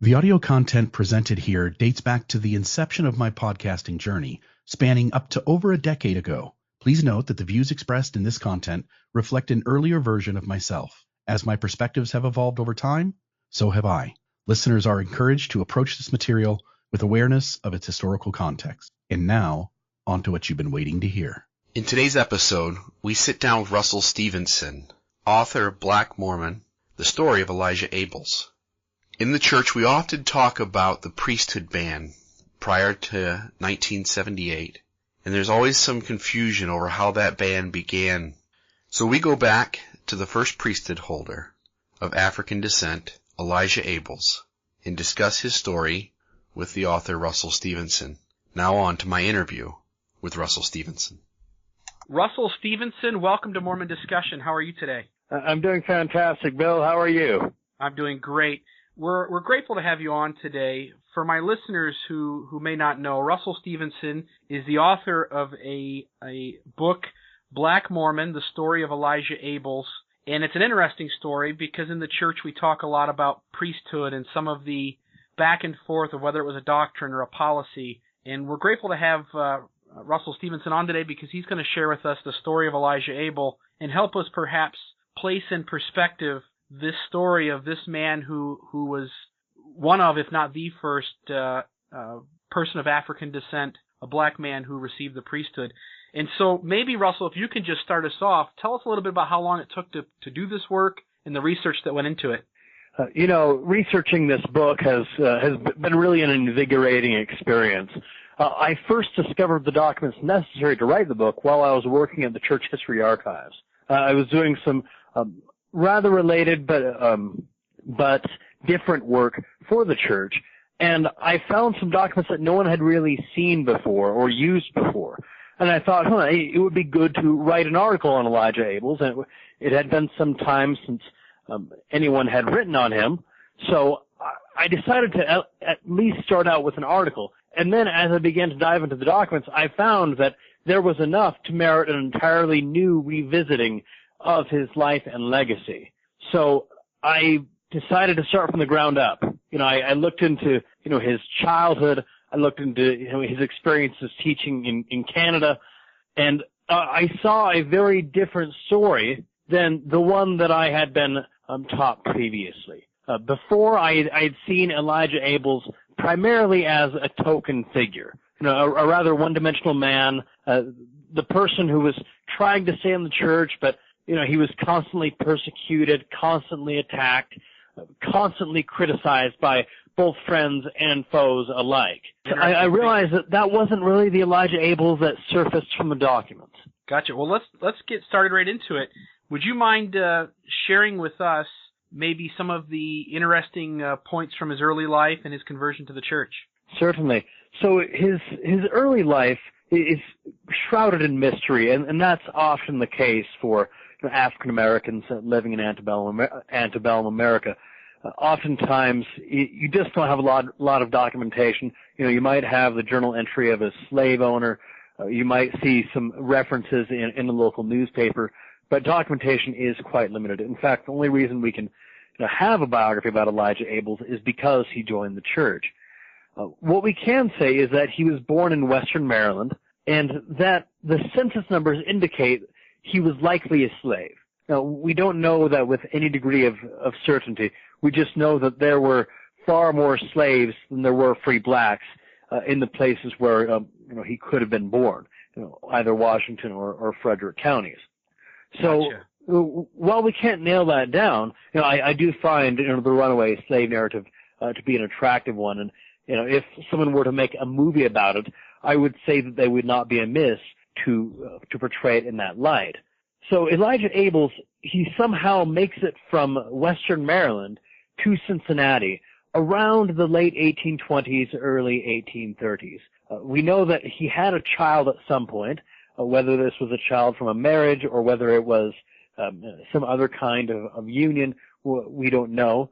The audio content presented here dates back to the inception of my podcasting journey, spanning up to over a decade ago. Please note that the views expressed in this content reflect an earlier version of myself. As my perspectives have evolved over time, so have I. Listeners are encouraged to approach this material with awareness of its historical context. And now, on to what you've been waiting to hear. In today's episode, we sit down with Russell Stevenson, author of Black Mormon, the story of Elijah Abels. In the church, we often talk about the priesthood ban prior to 1978, and there's always some confusion over how that ban began. So we go back to the first priesthood holder of African descent, Elijah Abels, and discuss his story with the author Russell Stevenson. Now on to my interview with Russell Stevenson. Russell Stevenson, welcome to Mormon Discussion. How are you today? I'm doing fantastic, Bill. How are you? I'm doing great. We're grateful to have you on today. For my listeners who may not know, Russell Stevenson is the author of a book, Black Mormon, the story of Elijah Abels. And it's an interesting story because in the church we talk a lot about priesthood and some of the back and forth of whether it was a doctrine or a policy. And we're grateful to have Russell Stevenson on today because he's going to share with us the story of Elijah Abel and help us perhaps place in perspective this story of this man who was one of, if not the first, person of African descent, a black man who received the priesthood. And so maybe, Russell, if you can just start us off, tell us a little bit about how long it took to do this work and the research that went into it. Researching this book has been really an invigorating experience. I first discovered the documents necessary to write the book while I was working at the Church History Archives. I was doing some rather related but different work for the church, and I found some documents that no one had really seen before or used before. And I thought, it would be good to write an article on Elijah Abels, and it had been some time since anyone had written on him, so I decided to at least start out with an article. And then as I began to dive into the documents, I found that there was enough to merit an entirely new revisiting of his life and legacy. So I decided to start from the ground up. I looked into, his childhood. I looked into, his experiences teaching in Canada. And I saw a very different story than the one that I had been taught previously. Before, I had seen Elijah Abels primarily as a token figure, a rather one-dimensional man, the person who was trying to stay in the church, but he was constantly persecuted, constantly attacked, constantly criticized by both friends and foes alike. I realized that wasn't really the Elijah Abels that surfaced from the documents. Gotcha. Well, let's get started right into it. Would you mind sharing with us maybe some of the interesting points from his early life and his conversion to the church? Certainly. So his early life is shrouded in mystery, and that's often the case for African Americans living in antebellum America. Oftentimes, you just don't have a lot of documentation. You might have the journal entry of a slave owner. You might see some references in the local newspaper, but documentation is quite limited. In fact, the only reason we can have a biography about Elijah Abels is because he joined the church. What we can say is that he was born in Western Maryland, and that the census numbers indicate he was likely a slave. Now, we don't know that with any degree of certainty. We just know that there were far more slaves than there were free blacks in the places where he could have been born, either Washington or Frederick counties. So Gotcha. While we can't nail that down, I do find the runaway slave narrative to be an attractive one. And if someone were to make a movie about it, I would say that they would not be amiss to portray it in that light. So Elijah Abels, he somehow makes it from Western Maryland to Cincinnati around the late 1820s, early 1830s. We know that he had a child at some point, whether this was a child from a marriage or whether it was some other kind of union, we don't know.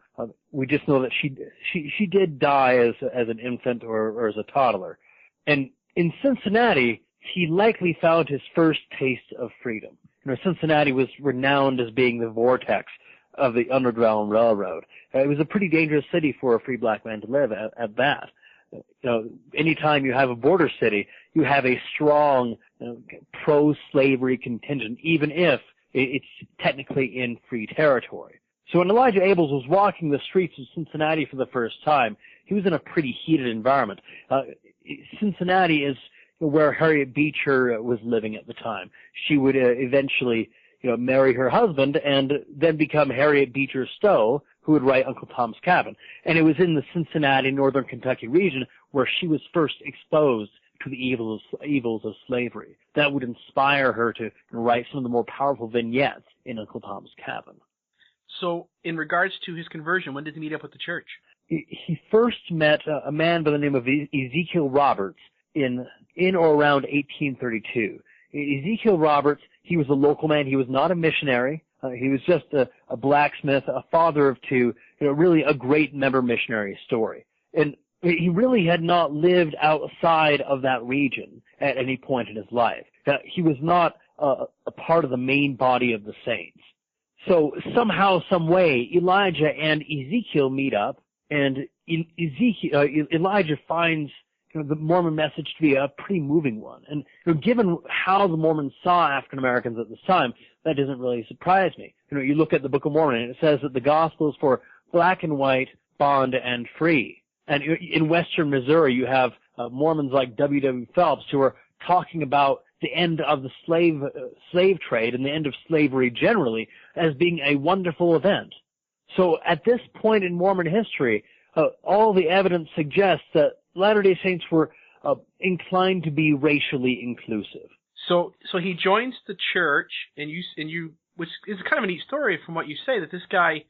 We just know that she did die as an infant or as a toddler. And in Cincinnati, he likely found his first taste of freedom. Cincinnati was renowned as being the vortex of the Underground Railroad. It was a pretty dangerous city for a free black man to live at that. Anytime you have a border city, you have a strong pro-slavery contingent, even if it's technically in free territory. So when Elijah Abels was walking the streets of Cincinnati for the first time, he was in a pretty heated environment. Cincinnati is where Harriet Beecher was living at the time. She would eventually marry her husband and then become Harriet Beecher Stowe, who would write Uncle Tom's Cabin. And it was in the Cincinnati, northern Kentucky region where she was first exposed to the evils of slavery. That would inspire her to write some of the more powerful vignettes in Uncle Tom's Cabin. So, in regards to his conversion, when did he meet up with the church? He first met a man by the name of Ezekiel Roberts in or around 1832. Ezekiel Roberts, he was a local man. He was not a missionary. He was just a blacksmith, a father of two, really a great member missionary story. And he really had not lived outside of that region at any point in his life. He was not a part of the main body of the saints. So somehow, some way, Elijah and Ezekiel meet up, and Elijah finds the Mormon message to be a pretty moving one. And given how the Mormons saw African Americans at this time, that doesn't really surprise me. You look at the Book of Mormon, and it says that the gospel is for black and white, bond and free. And in western Missouri, you have Mormons like W.W. Phelps who are talking about the end of the slave trade and the end of slavery generally as being a wonderful event. So at this point in Mormon history, all the evidence suggests that Latter-day Saints were inclined to be racially inclusive. So he joins the church, and you, which is kind of a neat story from what you say, that this guy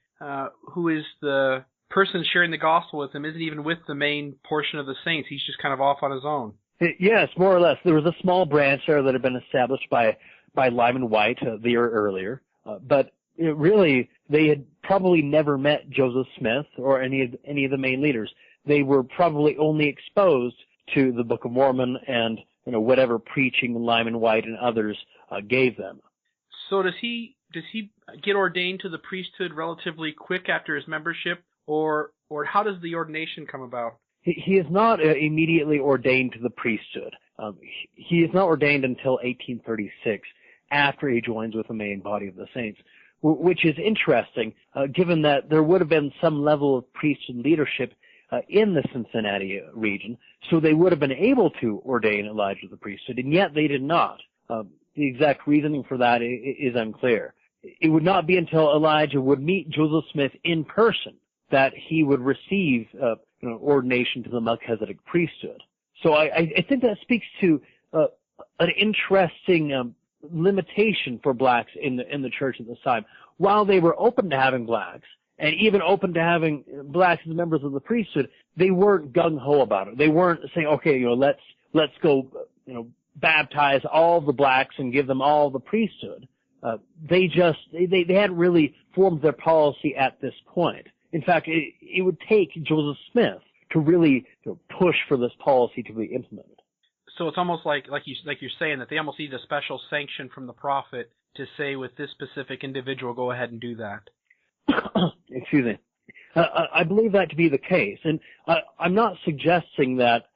who is the person sharing the gospel with him isn't even with the main portion of the saints. He's just kind of off on his own. Yes, more or less. There was a small branch there that had been established by Lyman White the year earlier, but really they had probably never met Joseph Smith or any of the main leaders. They were probably only exposed to the Book of Mormon and whatever preaching Lyman White and others gave them. So does he get ordained to the priesthood relatively quick after his membership, or how does the ordination come about? He is not immediately ordained to the priesthood. He is not ordained until 1836, after he joins with the main body of the saints, which is interesting, given that there would have been some level of priesthood leadership in the Cincinnati region, so they would have been able to ordain Elijah to the priesthood, and yet they did not. The exact reasoning for that is unclear. It would not be until Elijah would meet Joseph Smith in person that he would receive ordination to the Melchizedek priesthood. So I think that speaks to an interesting limitation for blacks in the church at this time. While they were open to having blacks, and even open to having blacks as members of the priesthood, they weren't gung-ho about it. They weren't saying, okay, let's go, baptize all the blacks and give them all the priesthood. They hadn't really formed their policy at this point. In fact, it would take Joseph Smith to really push for this policy to be implemented. So it's almost like you're saying that they almost need a special sanction from the prophet to say with this specific individual, go ahead and do that. Excuse me. I believe that to be the case, and I'm not suggesting that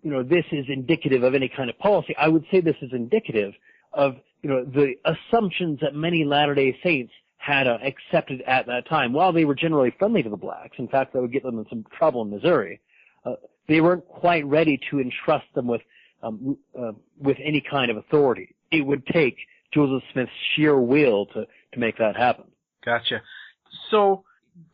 this is indicative of any kind of policy. I would say this is indicative of the assumptions that many Latter-day Saints had accepted at that time. While they were generally friendly to the blacks, in fact, that would get them in some trouble in Missouri, they weren't quite ready to entrust them with any kind of authority. It would take Joseph Smith's sheer will to make that happen. Gotcha. So,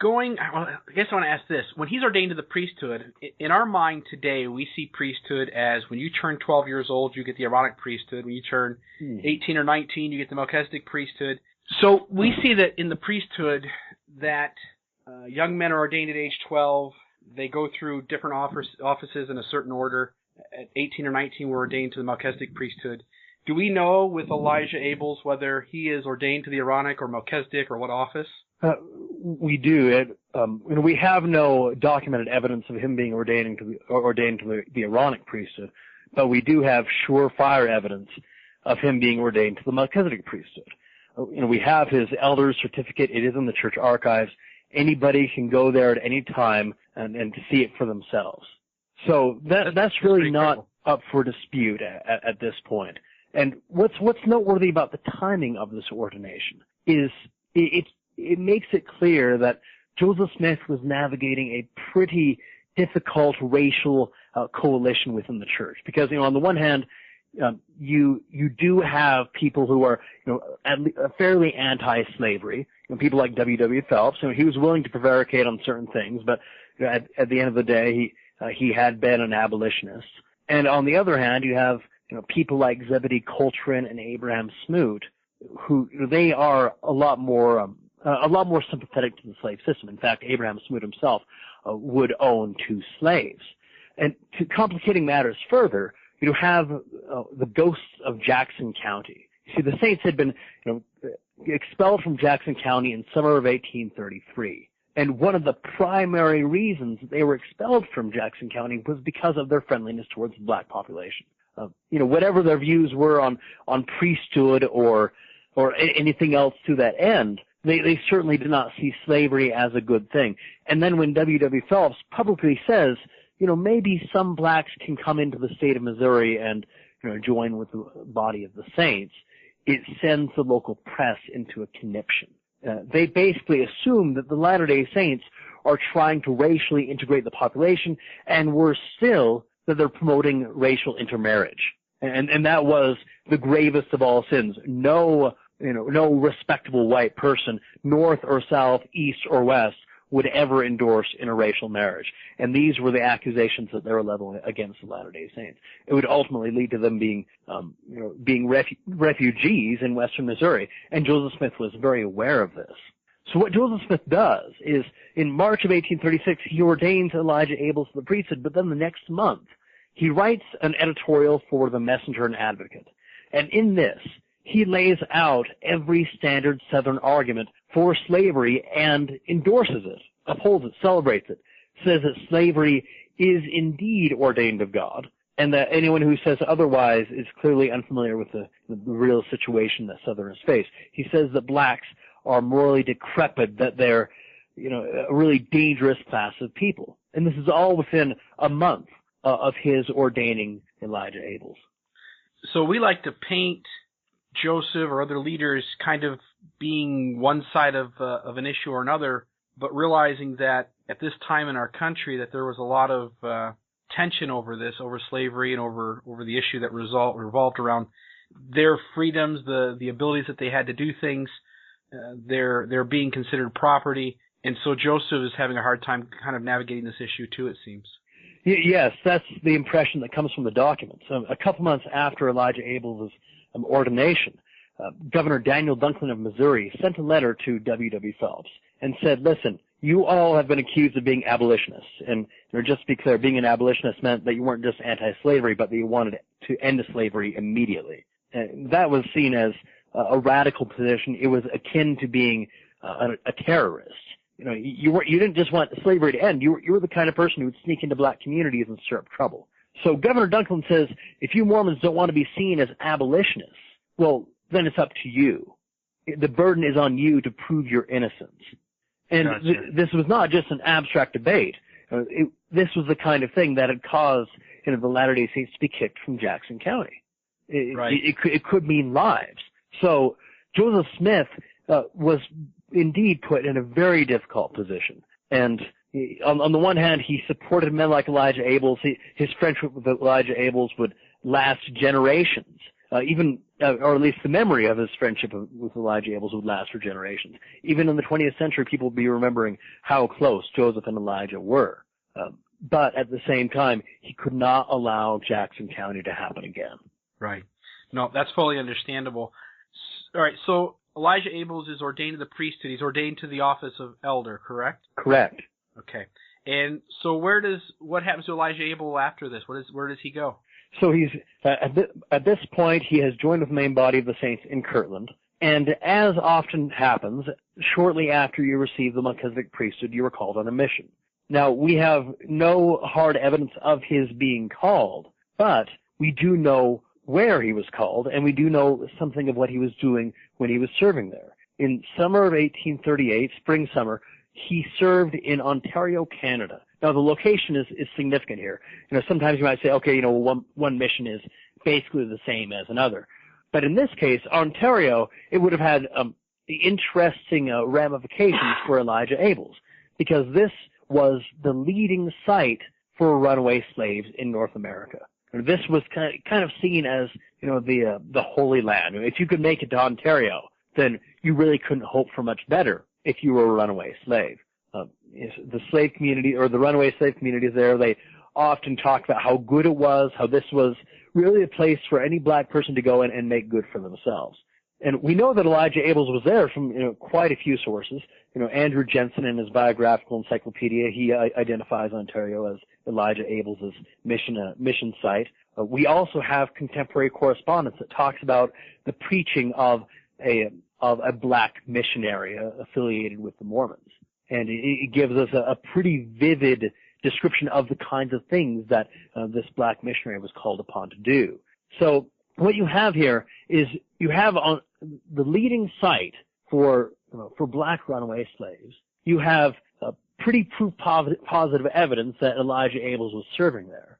I guess I want to ask this. When he's ordained to the priesthood, in our mind today, we see priesthood as when you turn 12 years old, you get the Aaronic priesthood. When you turn 18 or 19, you get the Melchizedek priesthood. So we see that in the priesthood that young men are ordained at age 12. They go through different offices in a certain order. At 18 or 19, we're ordained to the Melchizedek priesthood. Do we know with Elijah Abels whether he is ordained to the Aaronic or Melchizedek or what office? We do. We have no documented evidence of him being ordained to the Aaronic priesthood, but we do have surefire evidence of him being ordained to the Melchizedek priesthood. We have his elder's certificate. It is in the church archives. Anybody can go there at any time and see it for themselves. So that's really not up for dispute at this point. And what's noteworthy about the timing of this ordination is it makes it clear that Joseph Smith was navigating a pretty difficult racial coalition within the church, because on the one hand, you do have people who are fairly anti-slavery, people like W.W. Phelps. He was willing to prevaricate on certain things, but at the end of the day, he had been an abolitionist. And on the other hand, you have people like Zebedee Coltrane and Abraham Smoot, who they are a lot more sympathetic to the slave system. In fact, Abraham Smoot himself would own 2 slaves. And to complicating matters further, you have the ghosts of Jackson County. See, the Saints had been expelled from Jackson County in summer of 1833. And one of the primary reasons they were expelled from Jackson County was because of their friendliness towards the black population. Whatever their views were on priesthood or anything else to that end, they certainly did not see slavery as a good thing. And then when W.W. Phelps publicly says, maybe some blacks can come into the state of Missouri and join with the body of the Saints, it sends the local press into a conniption. They basically assume that the Latter-day Saints are trying to racially integrate the population, and worse still, that they're promoting racial intermarriage. And that was the gravest of all sins. No respectable white person, north or south, east or west, would ever endorse interracial marriage. And these were the accusations that they were leveling against the Latter-day Saints. It would ultimately lead to them being refugees in western Missouri. And Joseph Smith was very aware of this. So what Joseph Smith does is, in March of 1836, he ordains Elijah Abel to the priesthood, but then the next month, he writes an editorial for the Messenger and Advocate. And in this, he lays out every standard Southern argument for slavery and endorses it, upholds it, celebrates it, says that slavery is indeed ordained of God, and that anyone who says otherwise is clearly unfamiliar with the real situation that Southerners face. He says that blacks are morally decrepit, that they're a really dangerous class of people. And this is all within a month of his ordaining Elijah Abel. So we like to paint Joseph or other leaders kind of being one side of an issue or another, but realizing that at this time in our country that there was a lot of tension over this, over slavery and over the issue that revolved around their freedoms, the abilities that they had to do things, their being considered property. And so Joseph is having a hard time kind of navigating this issue too, it seems. Yes, that's the impression that comes from the documents. A couple months after Elijah Abel's ordination, Governor Daniel Dunklin of Missouri sent a letter to W.W. Phelps and said, listen, you all have been accused of being abolitionists. And just to be clear, being an abolitionist meant that you weren't just anti-slavery, but that you wanted to end slavery immediately. And that was seen as a radical position. It was akin to being a terrorist. You didn't just want slavery to end. You were the kind of person who would sneak into black communities and stir up trouble. So Governor Dunklin says, if you Mormons don't want to be seen as abolitionists, well, then it's up to you. The burden is on you to prove your innocence. And Gotcha. This was not just an abstract debate. This was the kind of thing that had caused the Latter-day Saints to be kicked from Jackson County. It could mean lives. So Joseph Smith was indeed put in a very difficult position. And on the one hand, he supported men like Elijah Abel. His friendship with Elijah Abel would last generations. Or at least the memory of his friendship with Elijah Abel would last for generations. Even in the 20th century, people would be remembering how close Joseph and Elijah were. But at the same time, he could not allow Jackson County to happen again. Right. No, that's fully understandable. All right, so Elijah Abel is ordained to the priesthood. He's ordained to the office of elder, correct? Correct. Okay. And so what happens to Elijah Abel after this? Where does he go? So he's at this point he has joined with the main body of the Saints in Kirtland, and as often happens, shortly after you receive the Melchizedek priesthood, you are called on a mission. Now we have no hard evidence of his being called, but we do know where he was called, and we do know something of what he was doing when he was serving there. In summer of 1838, spring summer, he served in Ontario, Canada. Now, the location is significant here. Sometimes you might say, okay, one mission is basically the same as another. But in this case, Ontario, it would have had interesting ramifications for Elijah Abels, because this was the leading site for runaway slaves in North America. This was kind of seen as, the Holy Land. If you could make it to Ontario, then you really couldn't hope for much better if you were a runaway slave. The slave community, or the runaway slave communities there, they often talk about how good it was, how this was really a place for any black person to go in and make good for themselves. And we know that Elijah Abels was there from quite a few sources. Andrew Jensen, in his biographical encyclopedia, he identifies Ontario as Elijah Abels' mission site. We also have contemporary correspondence that talks about the preaching of a black missionary affiliated with the Mormons, and it gives us a pretty vivid description of the kinds of things that this black missionary was called upon to do. So what you have here is you have on the leading site for black runaway slaves. You have pretty proof positive evidence that Elijah Abels was serving there.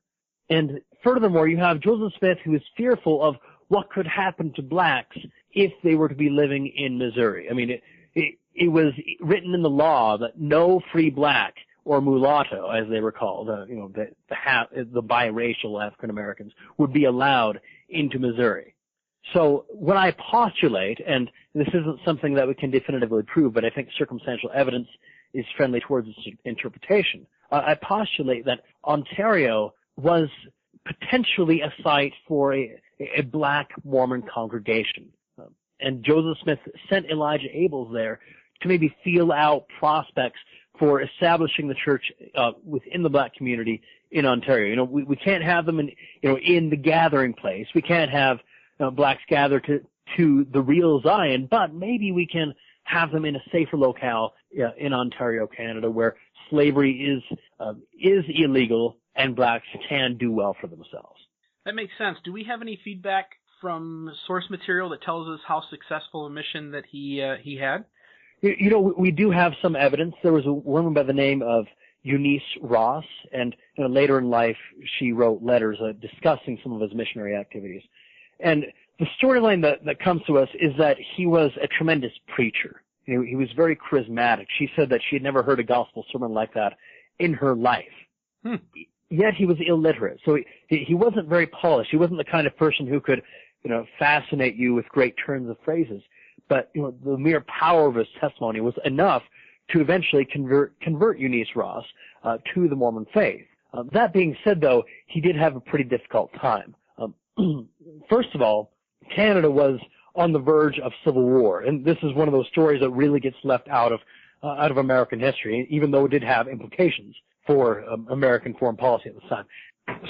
And furthermore, you have Joseph Smith, who is fearful of what could happen to blacks if they were to be living in Missouri. I mean, it was written in the law that no free black, or mulatto, as they were called, the biracial African Americans, would be allowed into Missouri. So what I postulate, and this isn't something that we can definitively prove, but I think circumstantial evidence is friendly towards its interpretation, I postulate that Ontario was potentially a site for a black Mormon congregation. And Joseph Smith sent Elijah Abels there to maybe feel out prospects for establishing the church within the black community in Ontario. We can't have them in the gathering place. We can't have blacks gather to the real Zion, but maybe we can have them in a safer locale in Ontario, Canada, where slavery is illegal and blacks can do well for themselves. That makes sense. Do we have any feedback from source material that tells us how successful a mission that he had? We do have some evidence. There was a woman by the name of Eunice Ross, and later in life she wrote letters discussing some of his missionary activities. And the storyline that comes to us is that he was a tremendous preacher. He was very charismatic. She said that she had never heard a gospel sermon like that in her life. Yet he was illiterate, so he wasn't very polished. He wasn't the kind of person who could, fascinate you with great turns of phrases. But the mere power of his testimony was enough to eventually convert Eunice Ross to the Mormon faith. That being said, though, he did have a pretty difficult time. First of all, Canada was on the verge of civil war, and this is one of those stories that really gets left out of American history, even though it did have implications for American foreign policy at the time.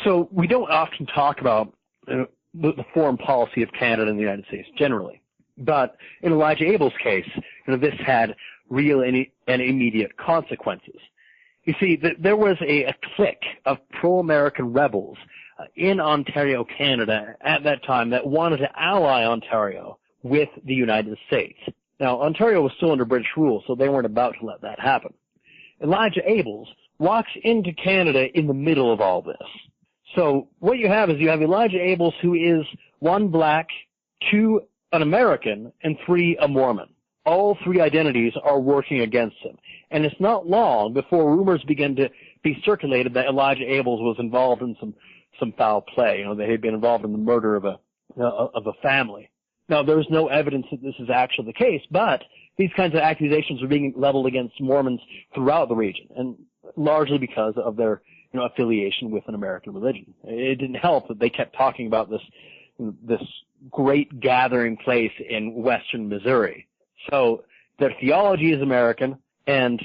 So we don't often talk about the foreign policy of Canada and the United States generally. But in Elijah Abel's case, this had real and immediate consequences. You see, there was a clique of pro-American rebels in Ontario, Canada at that time that wanted to ally Ontario with the United States. Now, Ontario was still under British rule, so they weren't about to let that happen. Elijah Abels walks into Canada in the middle of all this. So what you have is Elijah Abels, who is 1 black, 2 an American, and 3 a Mormon. All 3 identities are working against him. And it's not long before rumors begin to be circulated that Elijah Abels was involved in some foul play. They had been involved in the murder of a family. Now, there's no evidence that this is actually the case, but these kinds of accusations are being leveled against Mormons throughout the region, and largely because of their affiliation with an American religion. It didn't help that they kept talking about this great gathering place in western Missouri. So their theology is American, and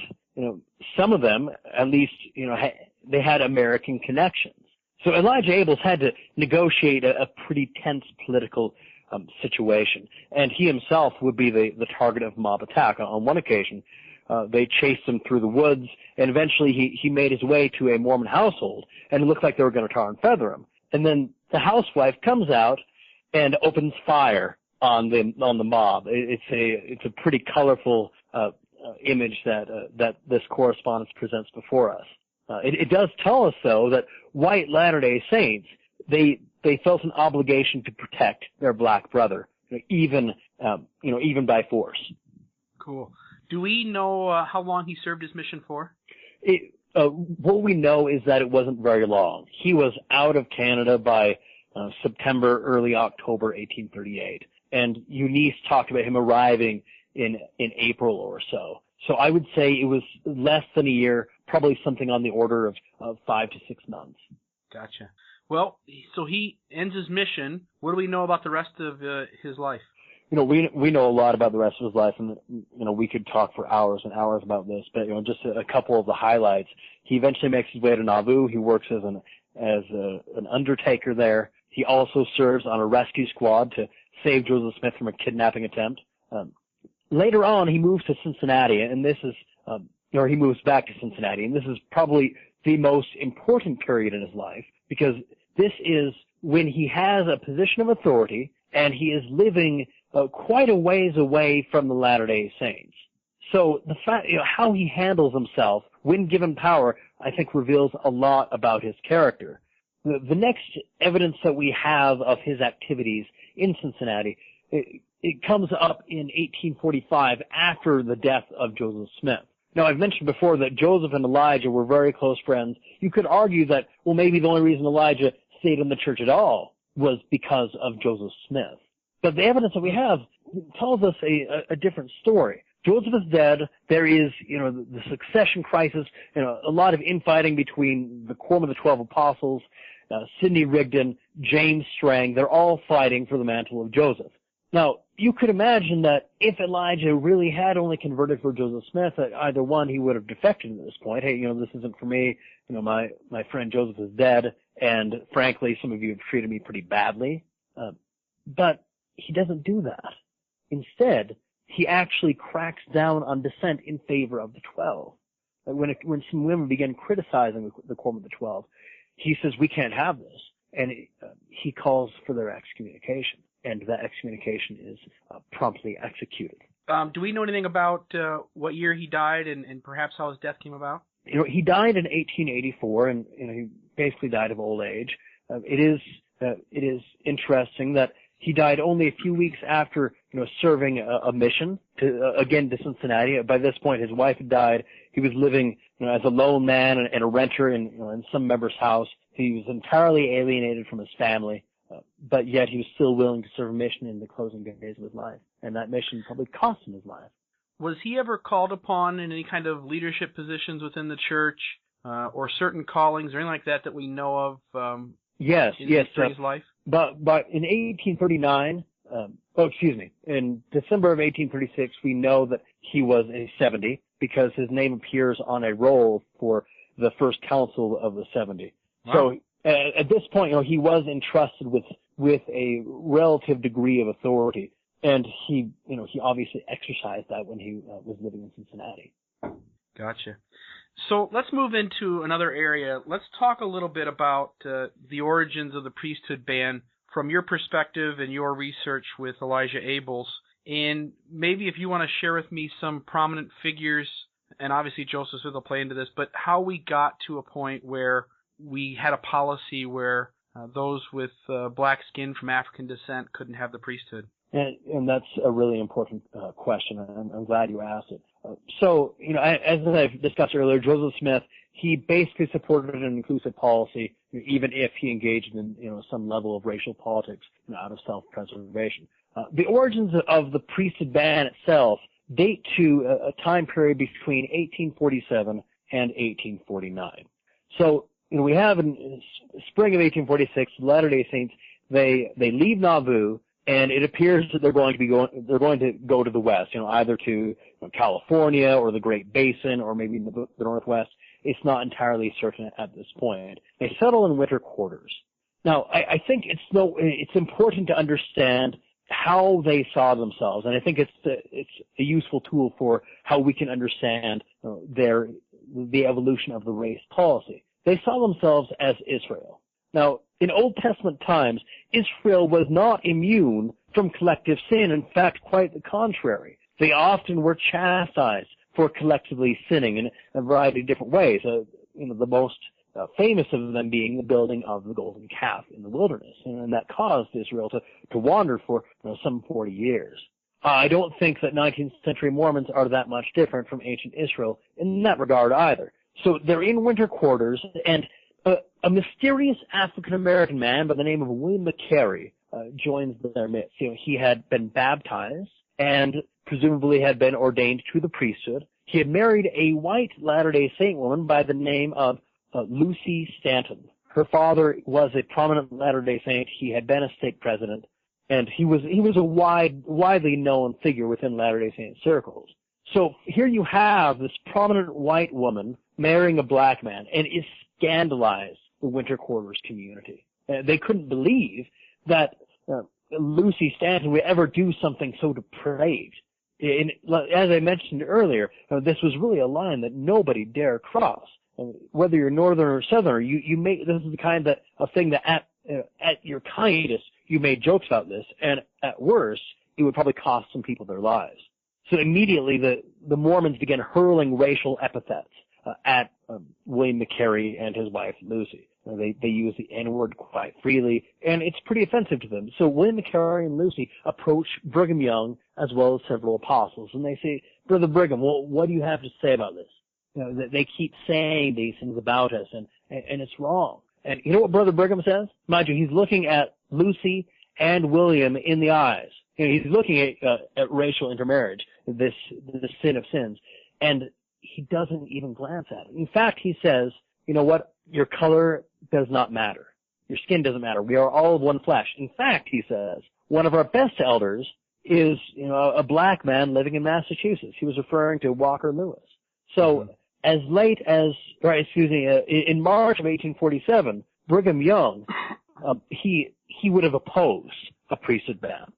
some of them, at least, they had American connections. So Elijah Abels had to negotiate a pretty tense political situation, and he himself would be the target of mob attack. On one occasion, they chased him through the woods, and eventually he made his way to a Mormon household, and it looked like they were going to tar and feather him. And then the housewife comes out and opens fire on the mob. It's a pretty colorful image that this correspondence presents before us. It does tell us, though, that white Latter-day Saints, they felt an obligation to protect their black brother, even by force. Cool. Do we know how long he served his mission for? What we know is that it wasn't very long. He was out of Canada by September, early October 1838. And Eunice talked about him arriving in April or so. So I would say it was less than a year, probably something on the order of 5 to 6 months. Gotcha. Well, so he ends his mission. What do we know about the rest of his life? We know a lot about the rest of his life, and we could talk for hours and hours about this. But just a couple of the highlights. He eventually makes his way to Nauvoo. He works as an undertaker there. He also serves on a rescue squad to save Joseph Smith from a kidnapping attempt. Later on, he moves to Cincinnati, and this is, he moves back to Cincinnati, and this is probably the most important period in his life, because this is when he has a position of authority, and he is living quite a ways away from the Latter-day Saints. So the fact, how he handles himself when given power, I think reveals a lot about his character. The next evidence that we have of his activities in Cincinnati, it comes up in 1845 after the death of Joseph Smith. Now, I've mentioned before that Joseph and Elijah were very close friends. You could argue that, well, maybe the only reason Elijah stayed in the church at all was because of Joseph Smith. But the evidence that we have tells us a different story. Joseph is dead. There is, the succession crisis, a lot of infighting between the Quorum of the 12 Apostles, Sidney Rigdon, James Strang. They're all fighting for the mantle of Joseph. Now, you could imagine that if Elijah really had only converted for Joseph Smith, either one, he would have defected at this point. Hey, this isn't for me. My friend Joseph is dead, and frankly, some of you have treated me pretty badly. But he doesn't do that. Instead, he actually cracks down on dissent in favor of the 12. When some women began criticizing the Quorum of the 12, he says, we can't have this. And he calls for their excommunication. And that excommunication is promptly executed. Do we know anything about what year he died and perhaps how his death came about? He died in 1884, and he basically died of old age. It is interesting that he died only a few weeks after serving a mission to Cincinnati. By this point, his wife had died. He was living as a lone man and a renter in some member's house. He was entirely alienated from his family. But yet he was still willing to serve a mission in the closing days of his life. And that mission probably cost him his life. Was he ever called upon in any kind of leadership positions within the church, or certain callings or anything like that we know of Yes. During his life? But in 1839, in December of 1836, we know that he was a 70 because his name appears on a roll for the first council of the 70. Wow. So at this point, he was entrusted with a relative degree of authority, and he obviously exercised that when he was living in Cincinnati. Gotcha. So let's move into another area. Let's talk a little bit about the origins of the priesthood ban from your perspective and your research with Elijah Abels. And maybe if you want to share with me some prominent figures, and obviously Joseph Smith will play into this, but how we got to a point where we had a policy where those with black skin from African descent couldn't have the priesthood. And that's a really important question, and I'm glad you asked it. So, as I've discussed earlier, Joseph Smith, he basically supported an inclusive policy, even if he engaged in, some level of racial politics, out of self-preservation. The origins of the priesthood ban itself date to a time period between 1847 and 1849. So, we have in spring of 1846, the Latter-day Saints, they leave Nauvoo, and it appears that they're going to go to the west, either to California or the Great Basin or maybe the Northwest. It's not entirely certain at this point. They settle in winter quarters. Now, I think it's important to understand how they saw themselves, and I think it's a useful tool for how we can understand the evolution of the race policy. They saw themselves as Israel. Now, in Old Testament times, Israel was not immune from collective sin. In fact, quite the contrary. They often were chastised for collectively sinning in a variety of different ways. The most famous of them being the building of the golden calf in the wilderness, and that caused Israel to wander for some 40 years. I don't think that 19th century Mormons are that much different from ancient Israel in that regard either. So they're in winter quarters, and a mysterious African-American man by the name of William McCary joins their midst. He had been baptized and presumably had been ordained to the priesthood. He had married a white Latter-day Saint woman by the name of Lucy Stanton. Her father was a prominent Latter-day Saint. He had been a stake president, and he was a widely known figure within Latter-day Saint circles. So here you have this prominent white woman marrying a black man, and it scandalized the winter quarters community. They couldn't believe that Lucy Stanton would ever do something so depraved. As I mentioned earlier, this was really a line that nobody dare cross. Whether you're northern or southern, this is the kind of thing that at your kindest you made jokes about this, and at worst it would probably cost some people their lives. So immediately the Mormons began hurling racial epithets at William McCary and his wife Lucy. They use the N-word quite freely, and it's pretty offensive to them. So William McCary and Lucy approach Brigham Young as well as several apostles, and they say, "Brother Brigham, well, what do you have to say about this? They keep saying these things about us, and it's wrong." And you know what Brother Brigham says? Mind you, he's looking at Lucy and William in the eyes. He's looking at racial intermarriage, this sin of sins, and he doesn't even glance at it. In fact, he says, "You know what? Your color does not matter. Your skin doesn't matter. We are all of one flesh." In fact, he says, one of our best elders is, a black man living in Massachusetts. He was referring to Walker Lewis. So as late as, in March of 1847, Brigham Young, he would have opposed a priesthood ban.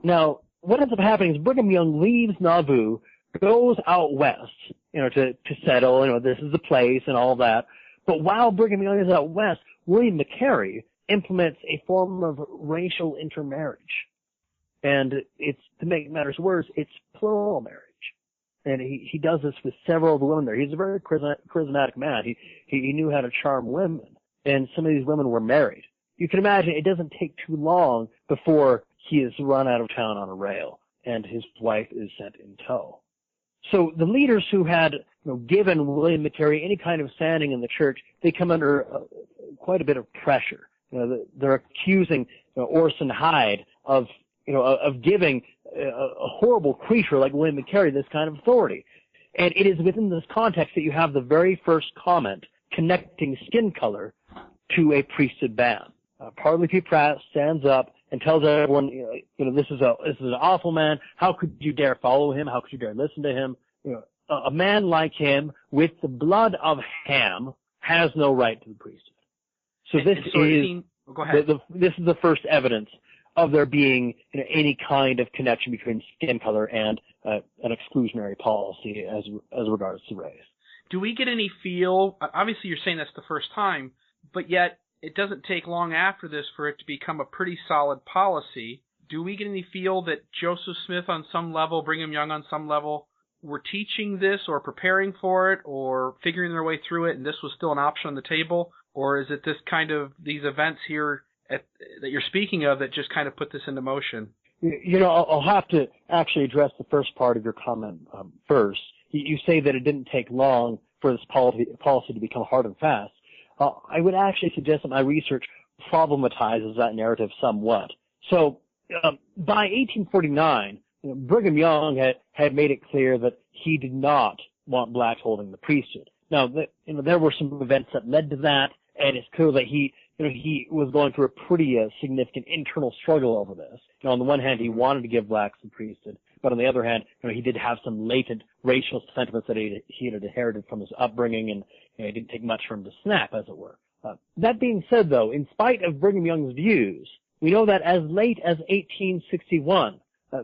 Now, what ends up happening is Brigham Young leaves Nauvoo, goes out west, to settle, this is the place and all that. But while Brigham Young is out west, William McCary implements a form of racial intermarriage. And to make matters worse, it's plural marriage. And he does this with several of the women there. He's a very charismatic man. He knew how to charm women. And some of these women were married. You can imagine it doesn't take too long before he is run out of town on a rail and his wife is sent in tow. So the leaders who had given William McCary any kind of standing in the church, they come under quite a bit of pressure. They're accusing Orson Hyde of giving a horrible creature like William McCary this kind of authority. And it is within this context that you have the very first comment connecting skin color to a priesthood ban. Parley P. Pratt stands up and tells everyone, this is an awful man. How could you dare follow him? How could you dare listen to him? A man like him with the blood of Ham has no right to the priesthood. So this is the first evidence of there being any kind of connection between skin color and an exclusionary policy as regards to race. Do we get any feel? Obviously, you're saying that's the first time, but yet it doesn't take long after this for it to become a pretty solid policy. Do we get any feel that Joseph Smith on some level, Brigham Young on some level, were teaching this or preparing for it or figuring their way through it, and this was still an option on the table? Or is it this kind of these events here that you're speaking of that just kind of put this into motion? I'll have to actually address the first part of your comment first. You say that it didn't take long for this policy to become hard and fast. I would actually suggest that my research problematizes that narrative somewhat. So by 1849, Brigham Young had made it clear that he did not want blacks holding the priesthood. Now, there were some events that led to that, and it's clear that he was going through a pretty significant internal struggle over this. On the one hand, he wanted to give blacks the priesthood, but on the other hand, he did have some latent racial sentiments that he had inherited from his upbringing, and it didn't take much for him to snap, as it were. That being said, though, in spite of Brigham Young's views, we know that as late as 1861,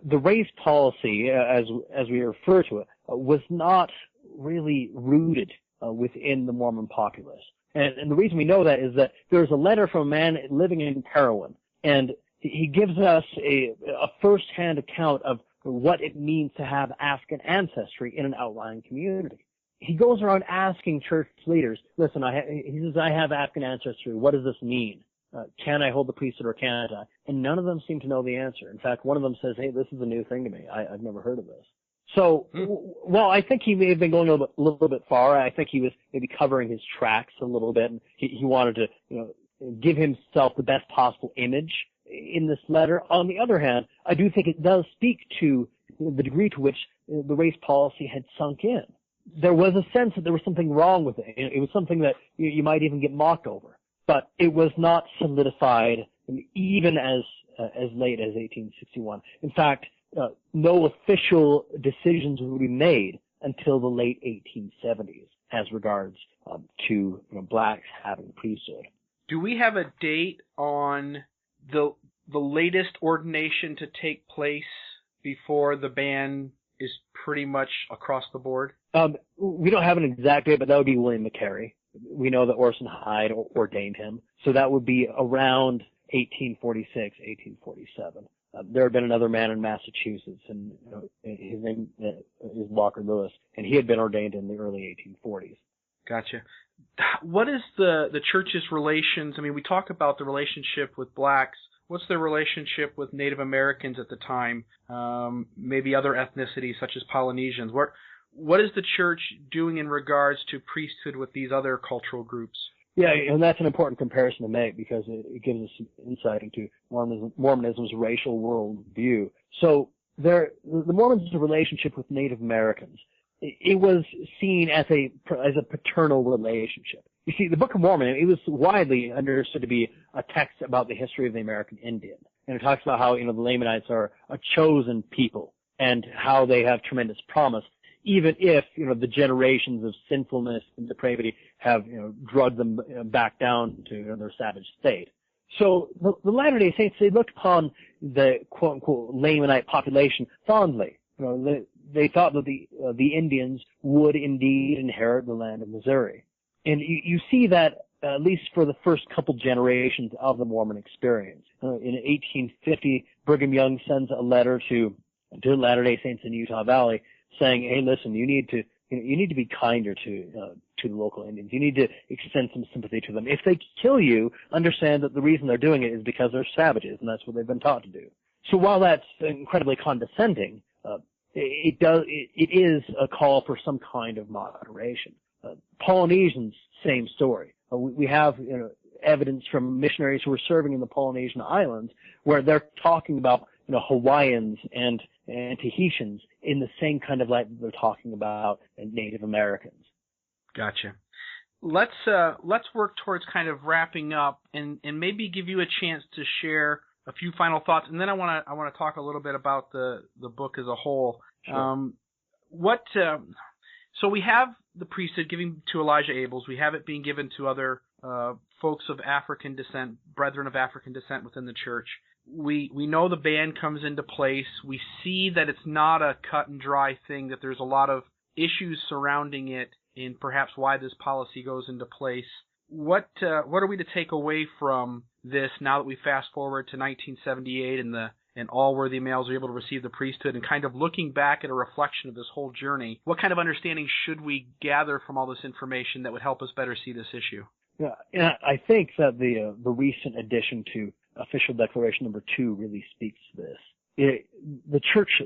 the race policy, as we refer to it, was not really rooted within the Mormon populace. And the reason we know that is that there's a letter from a man living in Parowan, and he gives us a first-hand account of what it means to have African ancestry in an outlying community. He goes around asking church leaders, listen, he says, I have African ancestry. What does this mean? Can I hold the priesthood or can't I? And none of them seem to know the answer. In fact, one of them says, hey, this is a new thing to me. I've never heard of this. So, well, I think he may have been going a little bit far. I think he was maybe covering his tracks a little bit. And he wanted to, give himself the best possible image in this letter. On the other hand, I do think it does speak to the degree to which the race policy had sunk in. There was a sense that there was something wrong with it. It was something that you might even get mocked over. But it was not solidified even as late as 1861. In fact, no official decisions would be made until the late 1870s as regards to blacks having priesthood. Do we have a date on the latest ordination to take place before the ban is pretty much across the board? We don't have an exact date, but that would be William McCary. We know that Orson Hyde ordained him, so that would be around 1846, 1847. There had been another man in Massachusetts, and his name is Walker Lewis, and he had been ordained in the early 1840s. Gotcha. What is the church's relations? I mean, we talk about the relationship with blacks. What's their relationship with Native Americans at the time? Maybe other ethnicities such as Polynesians. What is the church doing in regards to priesthood with these other cultural groups? Yeah, and that's an important comparison to make because it gives us some insight into Mormonism's racial worldview. So the Mormons' relationship with Native Americans, it was seen as a paternal relationship. You see, the Book of Mormon, it was widely understood to be a text about the history of the American Indian. And it talks about how, the Lamanites are a chosen people and how they have tremendous promise, even if, the generations of sinfulness and depravity have, drugged them back down to their savage state. So the Latter-day Saints, they looked upon the quote-unquote Lamanite population fondly. They thought that the Indians would indeed inherit the land of Missouri. And you see that at least for the first couple generations of the Mormon experience. In 1850, Brigham Young sends a letter to Latter-day Saints in Utah Valley saying, hey, listen, you need to be kinder to the local Indians. You need to extend some sympathy to them. If they kill you, understand that the reason they're doing it is because they're savages, and that's what they've been taught to do. So while that's incredibly condescending, it is a call for some kind of moderation. Polynesians, same story. We have evidence from missionaries who were serving in the Polynesian islands where they're talking about Hawaiians and Tahitians in the same kind of light that they're talking about Native Americans. Gotcha. Let's work towards kind of wrapping up and maybe give you a chance to share a few final thoughts, and then I want to talk a little bit about the book as a whole. Sure. So we have the priesthood given to Elijah Abels. We have it being given to other folks of African descent, brethren of African descent within the church. We know the ban comes into place. We see that it's not a cut and dry thing, that there's a lot of issues surrounding it and perhaps why this policy goes into place. What are we to take away from this now that we fast forward to 1978 and all worthy males are able to receive the priesthood, and kind of looking back at a reflection of this whole journey? What kind of understanding should we gather from all this information that would help us better see this issue? Yeah, and I think that the recent addition to Official Declaration number 2 really speaks to this. The Church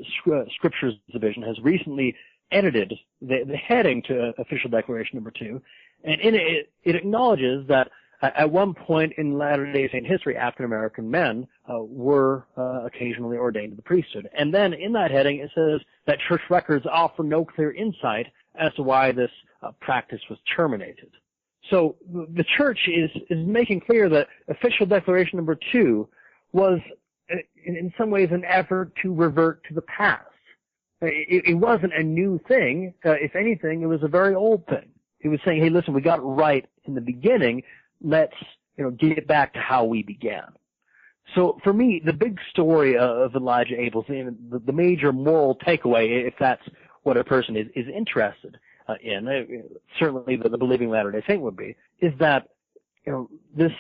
Scriptures Division has recently edited the heading to Official Declaration number 2, and in it acknowledges that at one point in Latter-day Saint history, African American men were occasionally ordained to the priesthood. And then in that heading, it says that church records offer no clear insight as to why this practice was terminated. So the church is making clear that Official Declaration number 2 was, in some ways, an effort to revert to the past. It wasn't a new thing. If anything, it was a very old thing. It was saying, hey, listen, we got it right in the beginning. Let's, get back to how we began. So for me, the big story of Elijah Abel, the major moral takeaway, if that's what a person is interested, certainly the believing Latter-day Saint would be, is that this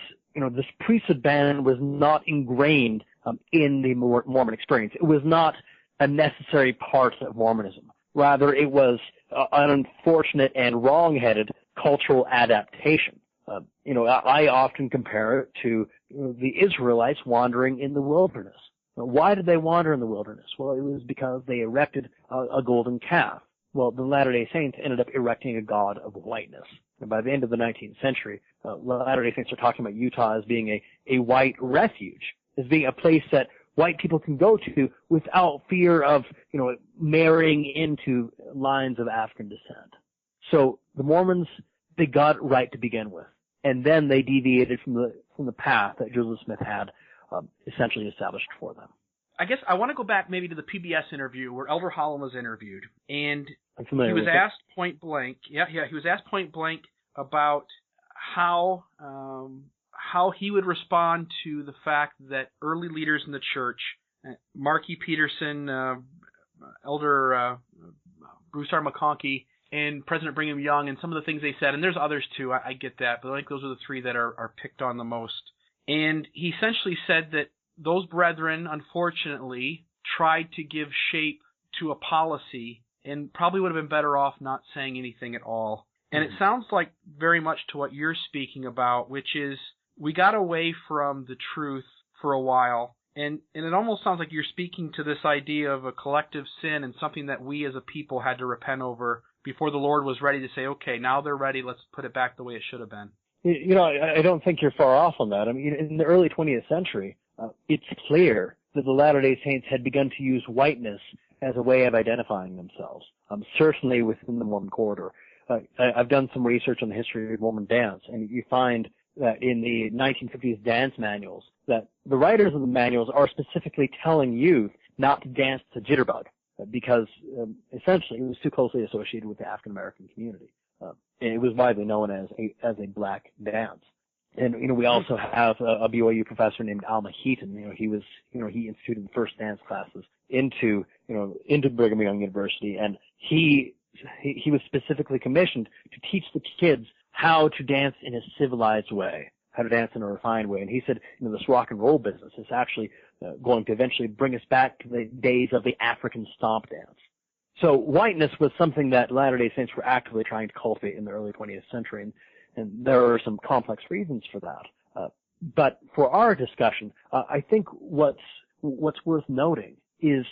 priesthood ban was not ingrained in the Mormon experience. It was not a necessary part of Mormonism. Rather, it was an unfortunate and wrong-headed cultural adaptation. I often compare it to the Israelites wandering in the wilderness. Why did they wander in the wilderness? Well, it was because they erected a golden calf. Well, the Latter-day Saints ended up erecting a god of whiteness. And by the end of the 19th century, Latter-day Saints are talking about Utah as being a white refuge, as being a place that white people can go to without fear of, marrying into lines of African descent. So the Mormons, they got it right to begin with, and then they deviated from the path that Joseph Smith had essentially established for them. I guess I want to go back maybe to the PBS interview where Elder Holland was interviewed, and he was asked point blank. Yeah, he was asked point blank about how he would respond to the fact that early leaders in the church, Marky Peterson, Elder Bruce R. McConkie, and President Brigham Young, and some of the things they said, and there's others too, I get that, but I think those are the three that are picked on the most. And he essentially said that those brethren, unfortunately, tried to give shape to a policy and probably would have been better off not saying anything at all. And it sounds like very much to what you're speaking about, which is we got away from the truth for a while. And it almost sounds like you're speaking to this idea of a collective sin and something that we as a people had to repent over before the Lord was ready to say, okay, now they're ready, let's put it back the way it should have been. I don't think you're far off on that. I mean, in the early 20th century, it's clear that the Latter-day Saints had begun to use whiteness as a way of identifying themselves, certainly within the Mormon corridor. I've done some research on the history of Mormon dance, and you find that in the 1950s dance manuals, that the writers of the manuals are specifically telling youth not to dance to jitterbug, because essentially it was too closely associated with the African American community. It was widely known as a black dance. And we also have a BYU professor named Alma Heaton. He instituted the first dance classes into Brigham Young University, and he was specifically commissioned to teach the kids how to dance in a civilized way, how to dance in a refined way. And he said, this rock and roll business is actually going to eventually bring us back to the days of the African stomp dance. So whiteness was something that Latter-day Saints were actively trying to cultivate in the early 20th century, and there are some complex reasons for that. But for our discussion, I think what's worth noting is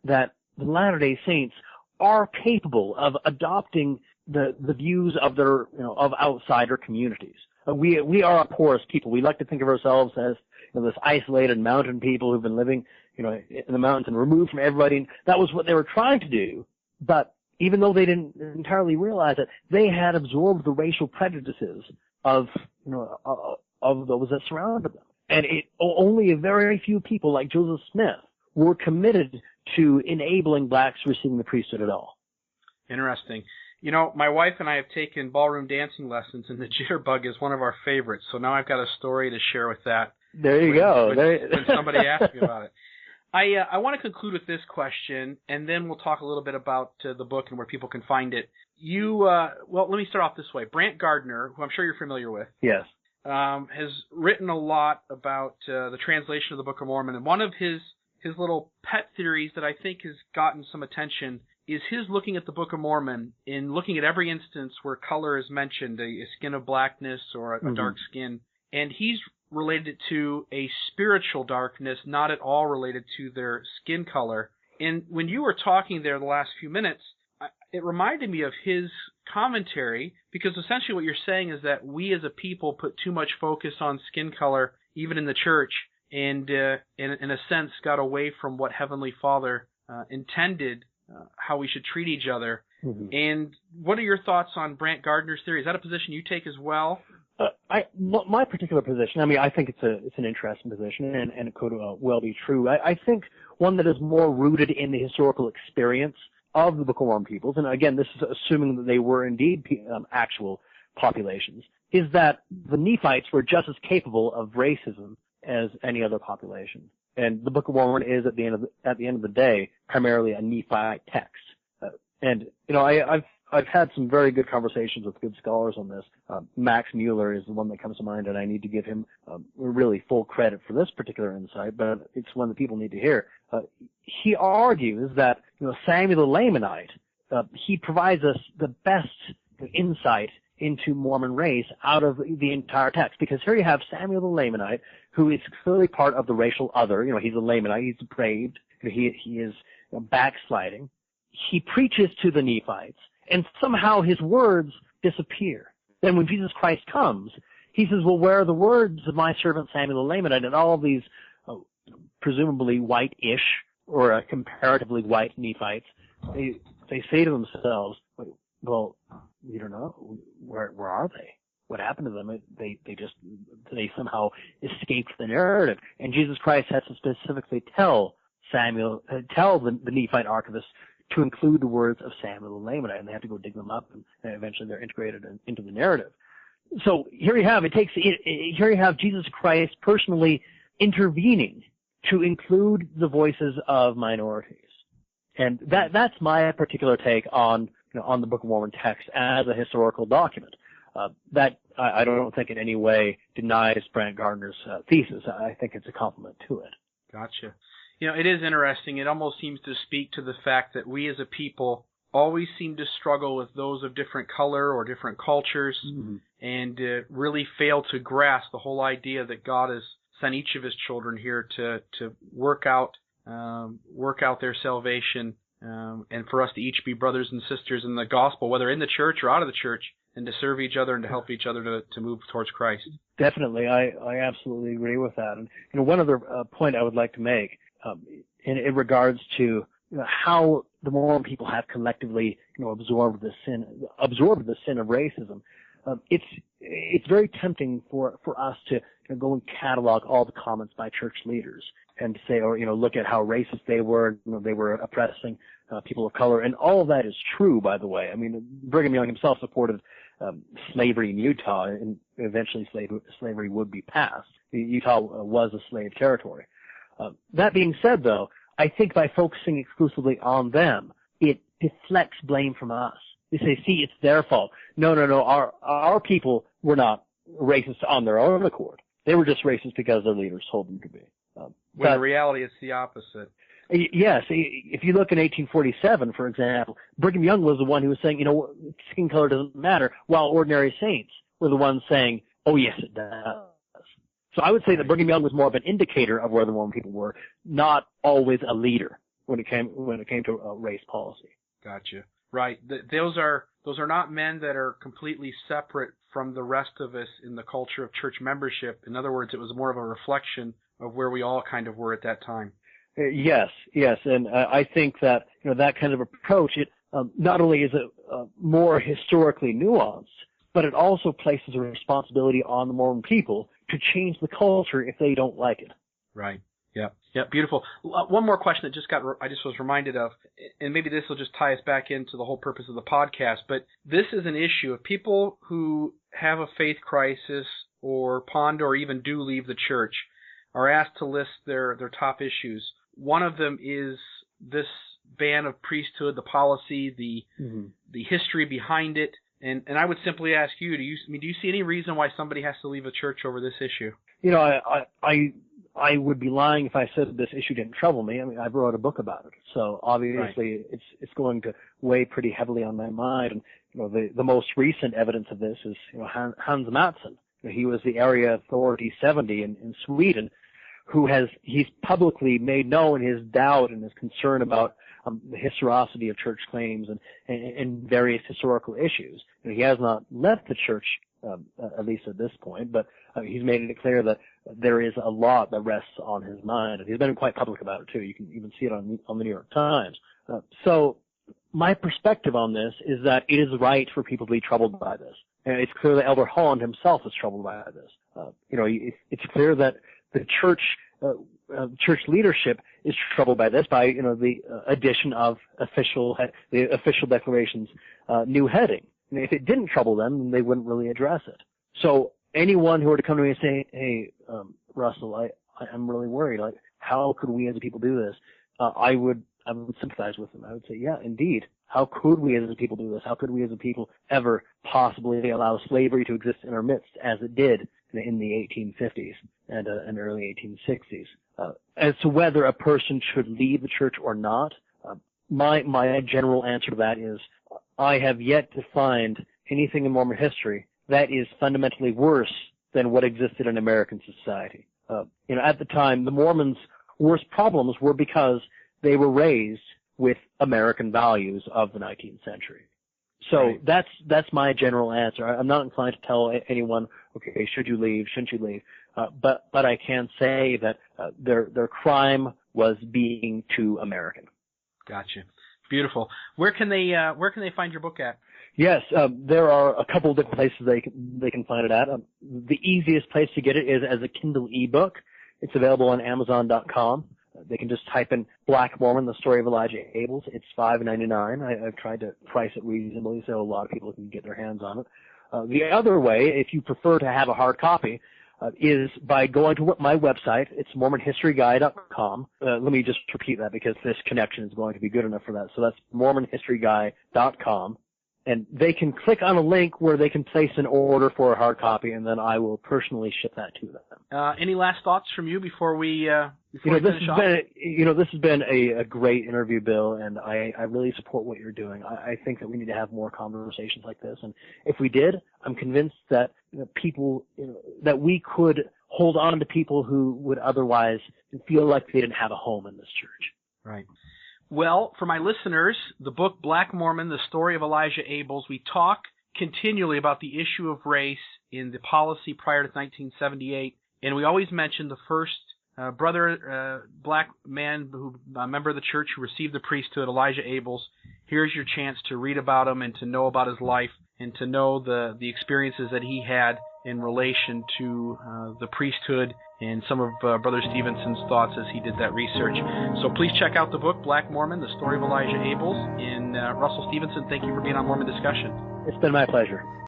that the Latter-day Saints are capable of adopting the views of their of outsider communities. We are a porous people. We like to think of ourselves as this isolated mountain people who've been living in the mountains and removed from everybody. And that was what they were trying to do. But even though they didn't entirely realize it, they had absorbed the racial prejudices of those that surrounded them. And only a very few people like Joseph Smith were committed to enabling blacks receiving the priesthood at all. Interesting. My wife and I have taken ballroom dancing lessons, and the jitterbug is one of our favorites. So now I've got a story to share with that. There you go. When somebody asks me about it. I want to conclude with this question, and then we'll talk a little bit about the book and where people can find it. Let me start off this way. Brandt Gardner, who I'm sure you're familiar with, yes, has written a lot about the translation of the Book of Mormon, and one of his little pet theories that I think has gotten some attention is his looking at the Book of Mormon and looking at every instance where color is mentioned, a skin of blackness or a dark skin, and he's related it to a spiritual darkness, not at all related to their skin color. And when you were talking there the last few minutes, it reminded me of his commentary, because essentially what you're saying is that we as a people put too much focus on skin color, even in the church, and in a sense got away from what Heavenly Father intended, how we should treat each other. Mm-hmm. And what are your thoughts on Brandt Gardner's theory? Is that a position you take as well? My particular position, I think it's an interesting position, and it could well be true. I think one that is more rooted in the historical experience of the Book of Mormon peoples, and again, this is assuming that they were indeed actual populations, is that the Nephites were just as capable of racism as any other population. And the Book of Mormon is, at the end of the day, primarily a Nephite text. I've I've had some very good conversations with good scholars on this. Max Mueller is the one that comes to mind, and I need to give him really full credit for this particular insight, but it's one that people need to hear. He argues that Samuel the Lamanite, he provides us the best insight into Mormon race out of the entire text, because here you have Samuel the Lamanite, who is clearly part of the racial other. He's a Lamanite, he's depraved, he is backsliding. He preaches to the Nephites, and somehow his words disappear. Then when Jesus Christ comes, he says, well, where are the words of my servant Samuel the Lamanite? And all of these presumably white-ish or comparatively white Nephites, they say to themselves, well, we don't know. Where are they? What happened to them? They somehow escaped the narrative. And Jesus Christ has to specifically tell the Nephite archivist to include the words of Samuel the Lamanite, and they have to go dig them up, and eventually they're integrated into the narrative. So here you have here you have Jesus Christ personally intervening to include the voices of minorities, and that's my particular take on the Book of Mormon text as a historical document. That I don't think in any way denies Brandt Gardner's thesis. I think it's a compliment to it. Gotcha. It is interesting. It almost seems to speak to the fact that we as a people always seem to struggle with those of different color or different cultures, mm-hmm. and really fail to grasp the whole idea that God has sent each of his children here to work out their salvation, and for us to each be brothers and sisters in the gospel, whether in the church or out of the church, and to serve each other and to help each other to move towards Christ. Definitely. I absolutely agree with that. And one other point I would like to make, in regards to how the Mormon people have collectively absorbed the sin of racism. It's very tempting for us to go and catalog all the comments by church leaders and to say, or look at how racist they were. They were oppressing people of color, and all of that is true, by the way. I mean, Brigham Young himself supported slavery in Utah, and eventually slavery would be passed. Utah was a slave territory. That being said, though, I think by focusing exclusively on them, it deflects blame from us. They say, see, it's their fault. No, our people were not racist on their own accord. They were just racist because their leaders told them to be. When in reality, it's the opposite. Yes. If you look in 1847, for example, Brigham Young was the one who was saying, skin color doesn't matter, while ordinary saints were the ones saying, oh, yes, it does. So I would say that Brigham Young was more of an indicator of where the Mormon people were, not always a leader when it came to race policy. Gotcha. Right. Those are not men that are completely separate from the rest of us in the culture of church membership. In other words, it was more of a reflection of where we all kind of were at that time. Yes, and I think that that kind of approach, it not only is it more historically nuanced, but it also places a responsibility on the Mormon people to change the culture if they don't like it. Right. Yeah. Beautiful. One more question that I just was reminded of, and maybe this will just tie us back into the whole purpose of the podcast. But this is an issue of people who have a faith crisis or ponder or even do leave the church are asked to list their top issues. One of them is this ban of priesthood, the policy, the history behind it. And I would simply ask you, do you see any reason why somebody has to leave a church over this issue? I would be lying if I said this issue didn't trouble me. I mean, I wrote a book about it, so obviously it's going to weigh pretty heavily on my mind. And the most recent evidence of this is Hans Mattsson. He was the area authority 70 in Sweden, he's publicly made known his doubt and his concern about the historicity of church claims and various historical issues. He has not left the church, at least at this point, but he's made it clear that there is a lot that rests on his mind, and he's been quite public about it too. You can even see it on the New York Times. So my perspective on this is that it is right for people to be troubled by this. And it's clear that Elder Holland himself is troubled by this. It's clear that the church leadership is troubled by this, by the addition of the official declaration's new heading. And if it didn't trouble them, then they wouldn't really address it. So anyone who were to come to me and say, "Hey, Russell, I'm really worried. Like, how could we as a people do this?" I would sympathize with them. I would say, yeah, indeed, How could we as a people do this? How could we as a people ever possibly allow slavery to exist in our midst as it did in the 1850s and early 1860s? As to whether a person should leave the church or not, my general answer to that is I have yet to find anything in Mormon history that is fundamentally worse than what existed in American society. At the time, the Mormons' worst problems were because they were raised with American values of the 19th century. So right. That's my general answer. I'm not inclined to tell anyone, okay, should you leave, shouldn't you leave? But I can say that their crime was being too American. Gotcha. Beautiful. Where can they find your book at? Yes, there are a couple of different places they can find it at. The easiest place to get it is as a Kindle ebook. It's available on Amazon.com. They can just type in Black Mormon, the story of Elijah Abels. It's $5.99. I've tried to price it reasonably so a lot of people can get their hands on it. The other way, if you prefer to have a hard copy, is by going to my website. It's MormonHistoryGuy.com. Let me just repeat that because this connection is going to be good enough for that. So that's MormonHistoryGuy.com. And they can click on a link where they can place an order for a hard copy, and then I will personally ship that to them. Any last thoughts from you before we finish off? This has been a great interview, Bill, and I really support what you're doing. I think that we need to have more conversations like this, and if we did, I'm convinced that that we could hold on to people who would otherwise feel like they didn't have a home in this church. Right. Well, for my listeners, the book Black Mormon, the story of Elijah Abels, we talk continually about the issue of race in the policy prior to 1978, and we always mention the first black man, a member of the church who received the priesthood, Elijah Abels. Here's your chance to read about him and to know about his life and to know the experiences that he had in relation to the priesthood and some of Brother Stevenson's thoughts as he did that research. So please check out the book, Black Mormon, the story of Elijah Abels. And Russell Stevenson, thank you for being on Mormon Discussion. It's been my pleasure.